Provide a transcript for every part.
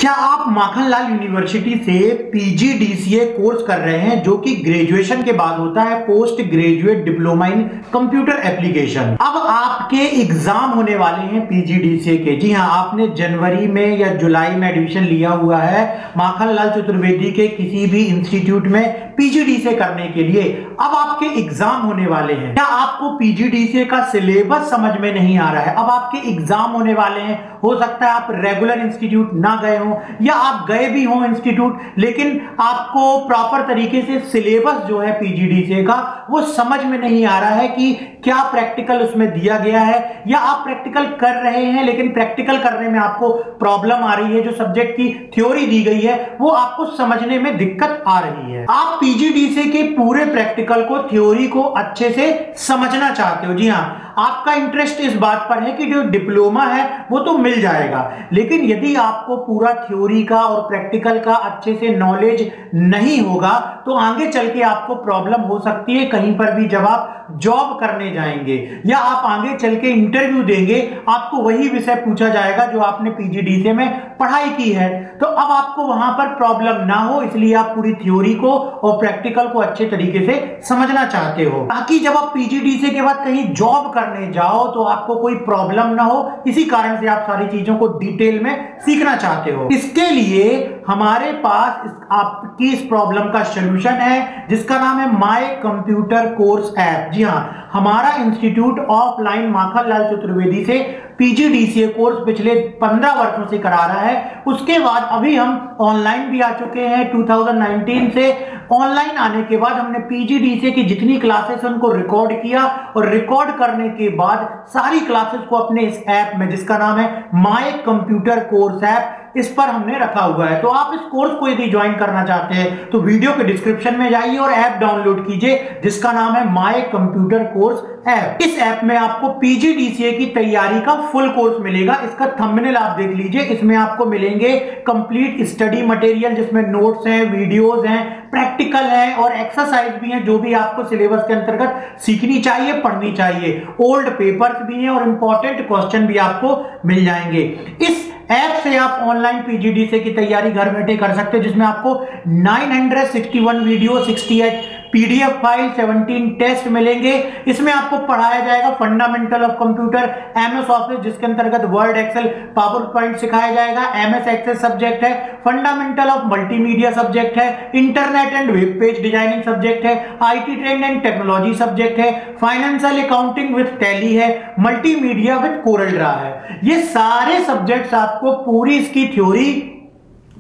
क्या आप माखनलाल यूनिवर्सिटी से पीजीडीसीए कोर्स कर रहे हैं जो कि ग्रेजुएशन के बाद होता है, post graduate diploma in computer application. अब आपके एग्जाम होने वाले हैं पीजीडीसीए के। जी हां, आपने जनवरी में या जुलाई में एडमिशन लिया हुआ है माखनलाल चतुर्वेदी के किसी भी इंस्टीट्यूट में पीजीडीसीए करने के लिए। अब आपके एग्जाम होने वाले हैं। क्या आपको पीजीडीसीए का सिलेबस समझ में नहीं आ रहा है? अब आपके एग्जाम होने वाले हैं। हो सकता है आप रेगुलर इंस्टीट्यूट ना गए हो या आप गए भी हो इंस्टीट्यूट, लेकिन आपको प्रॉपर तरीके से सिलेबस जो है पीजीडीसीए का वो समझ में नहीं आ रहा है कि क्या प्रैक्टिकल उसमें दिया गया है, या आप प्रैक्टिकल कर रहे हैं लेकिन प्रैक्टिकल करने में आपको प्रॉब्लम आ रही है। जो सब्जेक्ट की थ्योरी दी गई है वो आपको समझने में दिक्कत आ रही है। आप पीजीडीसीए के पूरे प्रैक्टिकल को, थ्योरी को अच्छे से समझना चाहते हो। जी हां, आपका इंटरेस्ट इस बात पर है कि जो डिप्लोमा है वो तो मिल जाएगा, लेकिन यदि आपको पूरा थ्योरी का और प्रैक्टिकल का अच्छे से नॉलेज नहीं होगा तो आगे चल के आपको प्रॉब्लम हो सकती है। कहीं पर भी जब आप जॉब करने जाएंगे या आप आगे चल के इंटरव्यू देंगे, आपको वही विषय पूछा जाएगा जो आपने पीजीडीसीए में पढ़ाई की है। तो अब आपको वहां पर प्रॉब्लम ना हो, इसलिए आप पूरी थ्योरी को और प्रैक्टिकल को अच्छे तरीके से समझना चाहते हो, ताकि जब आप पीजीडीसीए के बाद कहीं जॉब करने जाओ तो आपको कोई प्रॉब्लम ना हो। इसी कारण से आप सारी चीजों को डिटेल में सीखना चाहते हो। इसके लिए हमारे पास आपकी इस प्रॉब्लम का सॉल्यूशन है जिसका नाम है माय कंप्यूटर कोर्स ऐप। जी हां, हमारा इंस्टीट्यूट ऑफलाइन माखनलाल चतुर्वेदी से पीजीडीसीए कोर्स पिछले 15 वर्षों से करा रहा है। उसके बाद अभी हम ऑनलाइन भी आ चुके हैं। 2019 से ऑनलाइन आने के बाद हमने पीजीडीसीए की जितनी क्लासेस उनको रिकॉर्ड किया और रिकॉर्ड करने के बाद सारी क्लासेस को अपने इस ऐप में, जिसका नाम है माय कंप्यूटर कोर्स ऐप, इस पर हमने रखा हुआ है। तो आप इस कोर्स को यदि ज्वाइन करना चाहते हैं तो वीडियो के डिस्क्रिप्शन में जाइए और ऐप डाउनलोड कीजिए जिसका नाम है माय कंप्यूटर कोर्स ऐप। इस ऐप में आपको पीजीडीसीए की तैयारी का फुल कोर्स मिलेगा। इसका थंबनेल आप देख लीजिए। इसमें आपको मिलेंगे कंप्लीट स्टडी मटेरियल जिसमें नोट्स हैं, वीडियोस हैं, प्रैक्टिकल है और एक्सरसाइज भी हैं जो भी आपको सिलेबस के अंतर्गत सीखनी चाहिए, पढ़नी चाहिए। ओल्ड पेपर्स भी हैं और इंपॉर्टेंट क्वेश्चन भी आपको मिल जाएंगे। इस ऐप से आप ऑनलाइन पीजीडीसीए की तैयारी घर बैठे कर सकते हैं, जिसमें आपको 961 वीडियो, 68 पीडीएफ फाइल, 17 टेस्ट मिलेंगे। इसमें आपको पढ़ाया जाएगा fundamental of computer, MS Office जिसके अंतर्गत वर्ड, एक्सेल, पावर पॉइंट सिखाया जाएगा, एमएस एक्सेस सब्जेक्ट है, फंडामेंटल ऑफ मल्टीमीडिया सब्जेक्ट है, internet and web page designing subject है, IT trend and technology subject है, फाइनेंशियल अकाउंटिंग विद टैली है, multimedia with CorelDRAW है। ये सारे सब्जेक्ट्स आपको पूरी इसकी थ्योरी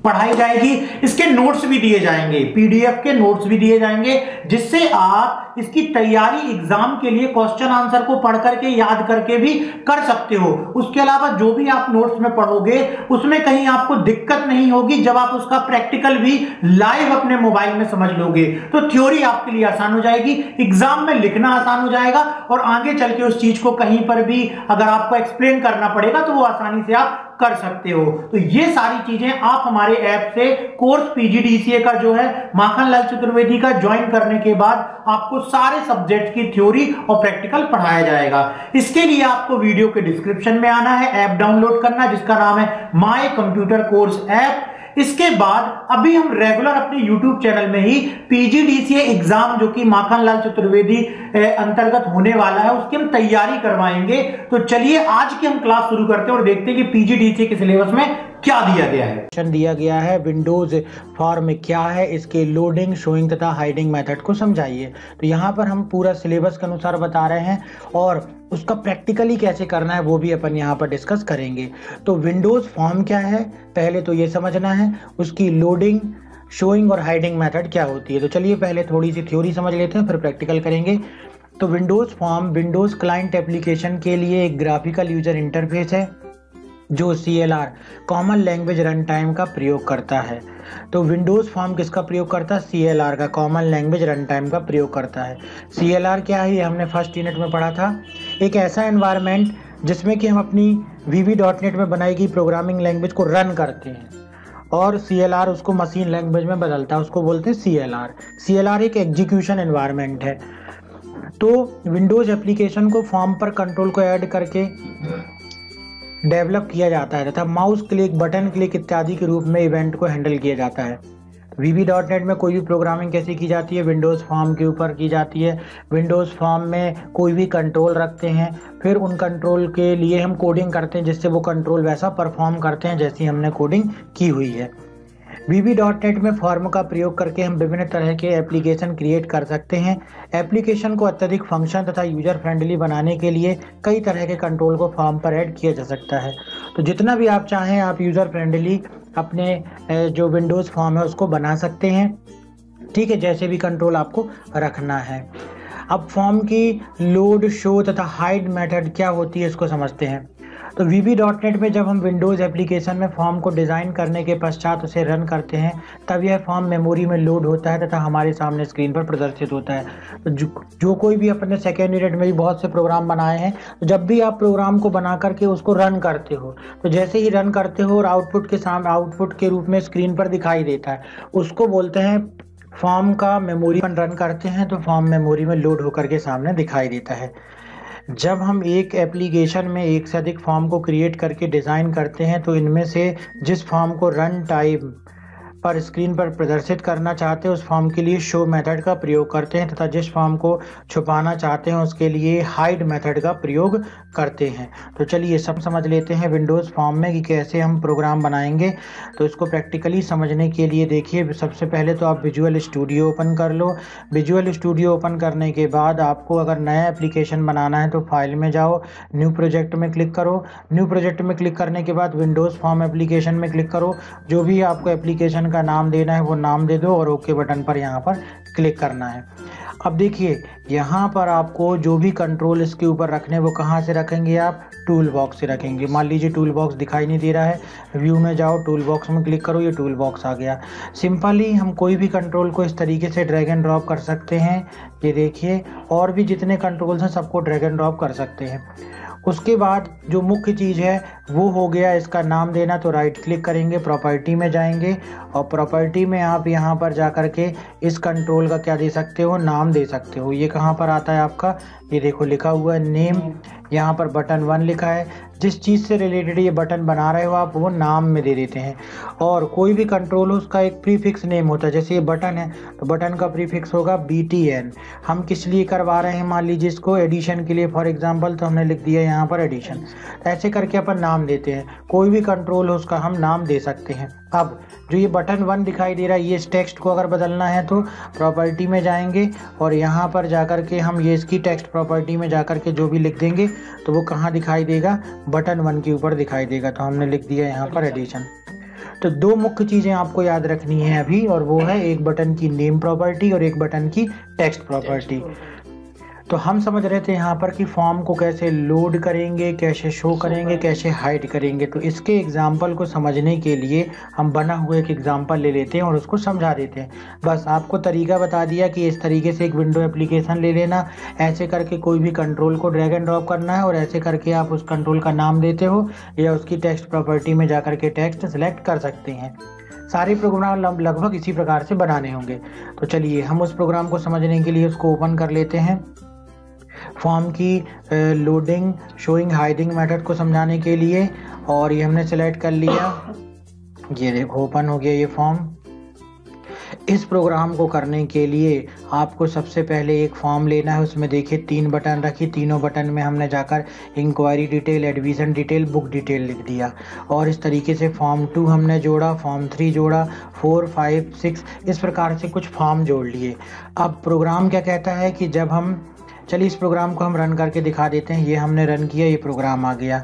पढ़ाई जाएगी। इसके नोट्स भी दिए जाएंगे, पीडीएफ के नोट्स भी दिए जाएंगे, जिससे आप इसकी तैयारी एग्जाम के लिए क्वेश्चन आंसर को पढ़ करके, याद करके भी कर सकते हो। उसके अलावा जो भी आप नोट्स में पढ़ोगे उसमें कहीं आपको दिक्कत नहीं होगी जब आप उसका प्रैक्टिकल भी लाइव अपने मोबाइल में समझ लोगे तो थ्योरी आपके लिए आसान हो जाएगी, एग्जाम में लिखना आसान हो जाएगा और आगे चल के उस चीज को कहीं पर भी अगर आपको एक्सप्लेन करना पड़ेगा तो वो आसानी से आप कर सकते हो। तो ये सारी चीजें आप हमारे ऐप से कोर्स पीजीडीसीए का जो है माखनलाल चतुर्वेदी का ज्वाइन करने के बाद आपको सारे सब्जेक्ट की थ्योरी और प्रैक्टिकल पढ़ाया जाएगा। इसके लिए आपको वीडियो के डिस्क्रिप्शन में आना है, ऐप डाउनलोड करना जिसका नाम है माय कंप्यूटर कोर्स ऐप। इसके बाद अभी हम रेगुलर अपने YouTube चैनल में ही पीजीडीसीए एग्जाम जो कि माखनलाल चतुर्वेदी अंतर्गत होने वाला है उसकी हम तैयारी करवाएंगे। तो चलिए आज की हम क्लास शुरू करते हैं और देखते हैं कि पीजीडीसीए के सिलेबस में क्या दिया गया है। दिया गया है विंडोज फॉर्म क्या है, इसके लोडिंग, शोइंग तथा हाइडिंग मेथड को समझाइए। तो यहाँ पर हम पूरा सिलेबस के अनुसार बता रहे हैं और उसका प्रैक्टिकली कैसे करना है वो भी अपन यहाँ पर डिस्कस करेंगे। तो विंडोज फॉर्म क्या है पहले तो ये समझना है, उसकी लोडिंग, शोइंग और हाइडिंग मेथड क्या होती है। तो चलिए पहले थोड़ी सी थ्योरी समझ लेते हैं फिर प्रैक्टिकल करेंगे। तो Windows form Windows client application के लिए एक ग्राफिकल यूजर इंटरफेस है जो CLR common language run time का प्रयोग करता है। तो विंडोज फॉर्म किसका प्रयोग करता है? CLR का, कॉमन लैंग्वेज रन टाइम का प्रयोग करता है। CLR क्या है ये हमने फर्स्ट यूनिट में पढ़ा था। एक ऐसा एनवायरनमेंट जिसमें कि हम अपनी VB.NET में बनाई गई प्रोग्रामिंग लैंग्वेज को रन करते हैं और CLR उसको मशीन लैंग्वेज में बदलता है, उसको बोलते हैं CLR। CLR एक एग्जीक्यूशन एनवायरनमेंट है। तो विंडोज एप्लीकेशन को फॉर्म पर कंट्रोल को ऐड करके डेवलप किया जाता है तथा माउस क्लिक, बटन क्लिक इत्यादि के रूप में इवेंट को हैंडल किया जाता है। VB.NET में कोई भी प्रोग्रामिंग कैसे की जाती है, विंडोज़ फॉर्म के ऊपर की जाती है। विंडोज़ फॉर्म में कोई भी कंट्रोल रखते हैं, फिर उन कंट्रोल के लिए हम कोडिंग करते हैं जिससे वो कंट्रोल वैसा परफॉर्म करते हैं जैसी हमने कोडिंग की हुई है। VB.NET में फॉर्म का प्रयोग करके हम विभिन्न तरह के एप्लीकेशन क्रिएट कर सकते हैं। एप्लीकेशन को अत्यधिक फंक्शन तथा यूजर फ्रेंडली बनाने के लिए कई तरह के कंट्रोल को फॉर्म पर ऐड किया जा सकता है। तो जितना भी आप चाहें आप यूजर फ्रेंडली अपने जो विंडोज़ फॉर्म है उसको बना सकते हैं, ठीक है, जैसे भी कंट्रोल आपको रखना है। अब फॉर्म की लोड, शो तथा हाइड मेथड क्या होती है इसको समझते हैं। तो VB.NET में जब हम विंडोज़ एप्लीकेशन में फॉर्म को डिज़ाइन करने के पश्चात उसे रन करते हैं तब यह फॉर्म मेमोरी में लोड होता है तथा हमारे सामने स्क्रीन पर प्रदर्शित होता है। तो जो कोई भी अपने सेकेंड यूनिट में भी बहुत से प्रोग्राम बनाए हैं, तो जब भी आप प्रोग्राम को बना करके उसको रन करते हो तो जैसे ही रन करते हो और आउटपुट के रूप में स्क्रीन पर दिखाई देता है, उसको बोलते हैं फॉर्म का मेमोरी पर रन करते हैं तो फॉर्म मेमोरी में लोड होकर के सामने दिखाई देता है। जब हम एक एप्लीकेशन में एक से अधिक फॉर्म को क्रिएट करके डिज़ाइन करते हैं तो इनमें से जिस फॉर्म को रन टाइम पर स्क्रीन पर प्रदर्शित करना चाहते हैं उस फॉर्म के लिए शो मेथड का प्रयोग करते हैं तथा जिस फॉर्म को छुपाना चाहते हैं उसके लिए हाइड मेथड का प्रयोग करते हैं। तो चलिए सब समझ लेते हैं विंडोज़ फॉर्म में कि कैसे हम प्रोग्राम बनाएंगे। तो इसको प्रैक्टिकली समझने के लिए देखिए, सबसे पहले तो आप विजुअल स्टूडियो ओपन कर लो। विजुअल स्टूडियो ओपन करने के बाद आपको अगर नया एप्लीकेशन बनाना है तो फाइल में जाओ, न्यू प्रोजेक्ट में क्लिक करो। न्यू प्रोजेक्ट में क्लिक करने के बाद विंडोज़ फॉर्म एप्लीकेशन में क्लिक करो। जो भी आपको एप्लीकेशन का नाम देना है वो नाम दे दो और ओके बटन पर यहाँ पर क्लिक करना है। अब देखिए यहाँ पर आपको जो भी कंट्रोल इसके ऊपर रखने वो कहाँ से रखेंगे, आप टूल बॉक्स से रखेंगे। मान लीजिए टूल बॉक्स दिखाई नहीं दे रहा है, व्यू में जाओ, टूल बॉक्स में क्लिक करो, ये टूल बॉक्स आ गया। सिंपली हम कोई भी कंट्रोल को इस तरीके से ड्रैग एंड ड्रॉप कर सकते हैं। ये देखिए, और भी जितने कंट्रोल्स हैं सबको ड्रैग एंड ड्रॉप कर सकते हैं। उसके बाद जो मुख्य चीज़ है वो हो गया इसका नाम देना। तो राइट क्लिक करेंगे, प्रॉपर्टी में जाएंगे और प्रॉपर्टी में आप यहाँ पर जा कर के इस कंट्रोल का क्या दे सकते हो, नाम दे सकते हो। ये कहाँ पर आता है आपका, ये देखो लिखा हुआ है नेम, यहाँ पर बटन 1 लिखा है। जिस चीज़ से रिलेटेड ये बटन बना रहे हो आप वो नाम में दे देते हैं। और कोई भी कंट्रोल हो उसका एक प्रीफिक्स नेम होता है। जैसे ये बटन है तो बटन का प्रीफिक्स होगा BTN। हम किस लिए करवा रहे हैं, मान लीजिए इसको एडिशन के लिए फॉर एग्जांपल, तो हमने लिख दिया यहाँ पर एडिशन। ऐसे करके अपन नाम देते हैं। कोई भी कंट्रोल हो उसका हम नाम दे सकते हैं। अब जो ये बटन 1 दिखाई दे रहा है, ये इस टेक्स्ट को अगर बदलना है तो प्रॉपर्टी में जाएंगे और यहाँ पर जाकर के हम ये इसकी टेक्स्ट प्रॉपर्टी में जाकर के जो भी लिख देंगे तो वो कहाँ दिखाई देगा, बटन 1 के ऊपर दिखाई देगा। तो हमने लिख दिया यहाँ पर एडिशन। तो दो मुख्य चीज़ें आपको याद रखनी है अभी, और वो है एक बटन की नेम प्रॉपर्टी और एक बटन की टेक्स्ट प्रॉपर्टी। तो हम समझ रहे थे यहाँ पर कि फॉर्म को कैसे लोड करेंगे, कैसे शो करेंगे, कैसे हाइड करेंगे। तो इसके एग्जाम्पल को समझने के लिए हम बना हुआ एक एग्जाम्पल ले लेते हैं और उसको समझा देते हैं। बस आपको तरीका बता दिया कि इस तरीके से एक विंडो एप्लीकेशन ले लेना, ऐसे करके कोई भी कंट्रोल को ड्रैग एंड ड्रॉप करना है और ऐसे करके आप उस कंट्रोल का नाम देते हो या उसकी टेक्स्ट प्रॉपर्टी में जाकर के टेक्स्ट सेलेक्ट कर सकते हैं। सारे प्रोग्राम लगभग इसी प्रकार से बनाने होंगे। तो चलिए हम उस प्रोग्राम को समझने के लिए उसको ओपन कर लेते हैं। फॉर्म की लोडिंग, शोइंग, हाइडिंग मेथड को समझाने के लिए, और ये हमने सेलेक्ट कर लिया। ये देखो ओपन हो गया ये फॉर्म। इस प्रोग्राम को करने के लिए आपको सबसे पहले एक फॉर्म लेना है। उसमें देखिए 3 बटन रखी, तीनों बटन में हमने जाकर enquiry detail, admission detail, book detail लिख दिया। और इस तरीके से फॉर्म 2 हमने जोड़ा, फॉर्म 3 जोड़ा, 4, 5, 6 इस प्रकार से कुछ फॉर्म जोड़ लिए। अब प्रोग्राम क्या कहता है कि जब हम, चलिए इस प्रोग्राम को हम रन करके दिखा देते हैं। ये हमने रन किया, ये प्रोग्राम आ गया।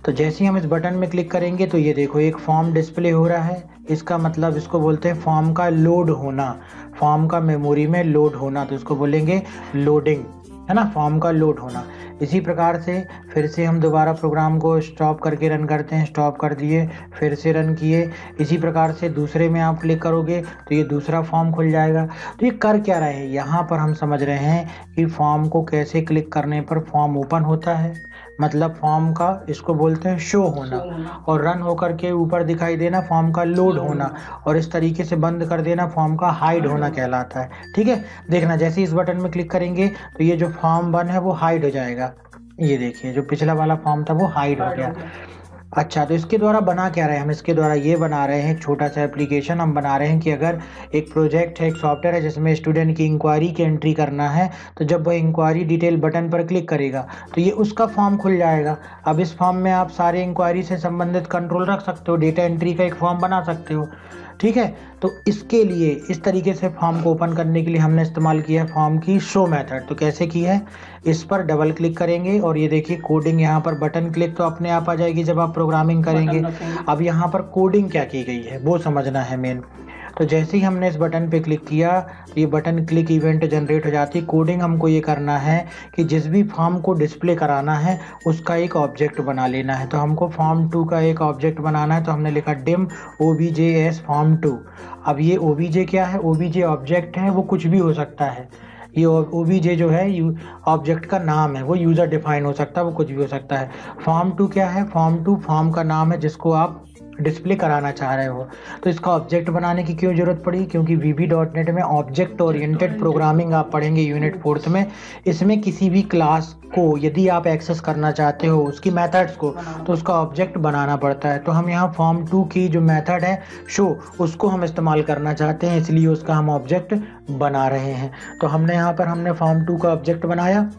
तो जैसे ही हम इस बटन में क्लिक करेंगे तो ये देखो एक फॉर्म डिस्प्ले हो रहा है। इसका मतलब इसको बोलते हैं फॉर्म का लोड होना, फॉर्म का मेमोरी में लोड होना। तो इसको बोलेंगे लोडिंग, है ना, फॉर्म का लोड होना। इसी प्रकार से फिर से हम दोबारा प्रोग्राम को स्टॉप करके रन करते हैं। स्टॉप कर दिए, फिर से रन किए। इसी प्रकार से दूसरे में आप क्लिक करोगे तो ये दूसरा फॉर्म खुल जाएगा। तो ये कर क्या रहे हैं, यहाँ पर हम समझ रहे हैं कि फॉर्म को कैसे क्लिक करने पर फॉर्म ओपन होता है। मतलब फॉर्म का इसको बोलते हैं शो होना, और रन होकर के ऊपर दिखाई देना फॉर्म का लोड होना, और इस तरीके से बंद कर देना फॉर्म का हाइड होना कहलाता है। ठीक है, देखना जैसे इस बटन में क्लिक करेंगे तो ये जो फॉर्म 1 है वो हाइड हो जाएगा। ये देखिए जो पिछला वाला फॉर्म था वो हाइड हो गया। अच्छा, तो इसके द्वारा बना क्या रहे हैं हम? इसके द्वारा ये बना रहे हैं एक छोटा सा एप्लीकेशन हम बना रहे हैं कि अगर एक प्रोजेक्ट है, एक सॉफ्टवेयर है जिसमें स्टूडेंट की इंक्वायरी की एंट्री करना है, तो जब वह इंक्वायरी डिटेल बटन पर क्लिक करेगा तो ये उसका फॉर्म खुल जाएगा। अब इस फॉर्म में आप सारे इंक्वायरी से संबंधित कंट्रोल रख सकते हो, डेटा एंट्री का एक फॉर्म बना सकते हो, ठीक है। तो इसके लिए इस तरीके से फॉर्म को ओपन करने के लिए हमने इस्तेमाल किया है फॉर्म की शो मेथड। तो कैसे की है, इस पर डबल क्लिक करेंगे और ये देखिए कोडिंग, यहाँ पर बटन क्लिक तो अपने आप आ जाएगी जब आप प्रोग्रामिंग करेंगे। अब यहाँ पर कोडिंग क्या की गई है वो समझना है मेन। तो जैसे ही हमने इस बटन पे क्लिक किया तो ये बटन क्लिक इवेंट जनरेट हो जाती है। कोडिंग हमको ये करना है कि जिस भी फॉर्म को डिस्प्ले कराना है उसका एक ऑब्जेक्ट बना लेना है। तो हमको फॉर्म 2 का एक ऑब्जेक्ट बनाना है, तो हमने लिखा डिम obj फॉर्म 2। अब ये obj क्या है, obj ऑब्जेक्ट है, वो कुछ भी हो सकता है। ये obj जो है ऑब्जेक्ट का नाम है, वो यूज़र डिफाइन हो सकता है, वो कुछ भी हो सकता है। फॉर्म 2 क्या है, फॉर्म 2 फॉर्म का नाम है जिसको आप डिस्प्ले कराना चाह रहे हो। तो इसका ऑब्जेक्ट बनाने की क्यों जरूरत पड़ी, क्योंकि VB.NET में ऑब्जेक्ट ओरिएंटेड प्रोग्रामिंग आप पढ़ेंगे यूनिट 4 में। इसमें किसी भी क्लास को यदि आप एक्सेस करना चाहते हो उसकी मेथड्स को, तो उसका ऑब्जेक्ट बनाना पड़ता है। तो हम यहाँ फॉर्म 2 की जो मेथड है शो, उसको हम इस्तेमाल करना चाहते हैं, इसलिए उसका हम ऑब्जेक्ट बना रहे हैं। तो हमने फॉर्म 2 का ऑब्जेक्ट बनाया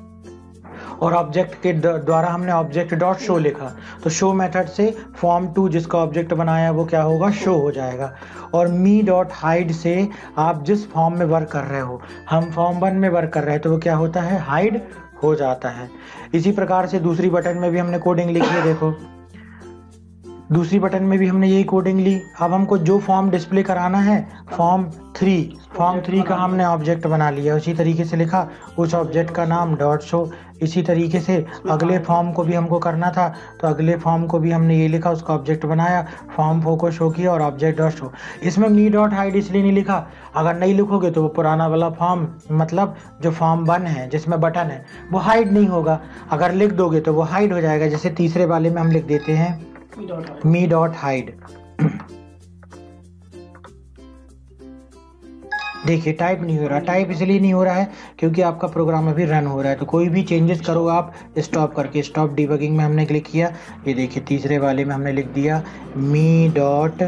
और ऑब्जेक्ट के द्वारा हमने ऑब्जेक्ट डॉट शो लिखा। तो शो मेथड से फॉर्म 2 जिसका ऑब्जेक्ट बनाया वो क्या होगा, शो हो जाएगा। और मी डॉट हाइड से आप जिस फॉर्म में वर्क कर रहे हो, हम फॉर्म 1 में वर्क कर रहे हैं तो वो क्या होता है, हाइड हो जाता है। इसी प्रकार से दूसरी बटन में भी हमने कोडिंग लिखी है, देखो दूसरी बटन में भी हमने यही कोडिंग ली। अब हमको जो फॉर्म डिस्प्ले कराना है फॉर्म 3 का हमने ऑब्जेक्ट बना लिया, उसी तरीके से लिखा, उस ऑब्जेक्ट का नाम डॉट शो। इसी तरीके से अगले फॉर्म को भी हमको करना था, तो अगले फॉर्म को भी हमने ये लिखा, उसका ऑब्जेक्ट बनाया, फॉर्म 4 को शो किया और ऑब्जेक्ट डॉट शो। इसमें मी डॉट हाइड इसलिए नहीं लिखा, अगर नहीं लिखोगे तो वो पुराना वाला फॉर्म, मतलब जो फॉर्म 1 है जिसमें बटन है वो हाइड नहीं होगा, अगर लिख दोगे तो वो हाइड हो जाएगा। जैसे तीसरे वाले में हम लिख देते हैं मी डॉट हाइड। देखिए टाइप नहीं हो रहा, टाइप इसलिए नहीं हो रहा है क्योंकि आपका प्रोग्राम अभी रन हो रहा है। तो कोई भी चेंजेस करो आप स्टॉप करके, स्टॉप डिबगिंग में हमने क्लिक किया, ये देखिए तीसरे वाले में हमने लिख दिया मी डॉट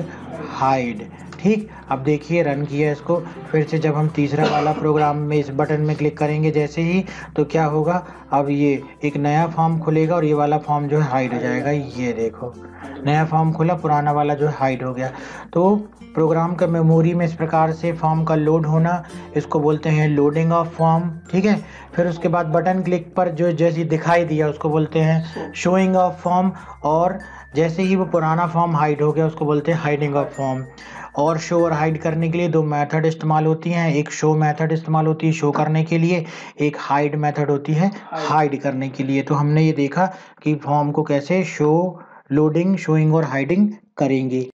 हाइड, ठीक। अब देखिए रन किया इसको, फिर से जब हम तीसरा वाला प्रोग्राम में इस बटन में क्लिक करेंगे जैसे ही, तो क्या होगा, अब ये एक नया फॉर्म खुलेगा और ये वाला फॉर्म जो है हाइड हो जाएगा। ये देखो नया फॉर्म खुला, पुराना वाला जो है हाइड हो गया। तो प्रोग्राम का मेमोरी में इस प्रकार से फॉर्म का लोड होना, इसको बोलते हैं लोडिंग ऑफ फॉर्म, ठीक है। फिर उसके बाद बटन क्लिक पर जो जैसे दिखाई दिया उसको बोलते हैं शोइंग ऑफ फॉर्म, और जैसे ही वो पुराना फॉर्म हाइड हो गया उसको बोलते हैं हाइडिंग ऑफ फॉर्म। और शो और हाइड करने के लिए दो मेथड इस्तेमाल होती हैं, एक शो मेथड इस्तेमाल होती है शो करने के लिए, एक हाइड मेथड होती है हाइड करने के लिए। तो हमने ये देखा कि फॉर्म को कैसे शो, लोडिंग, शोइंग और हाइडिंग करेंगे।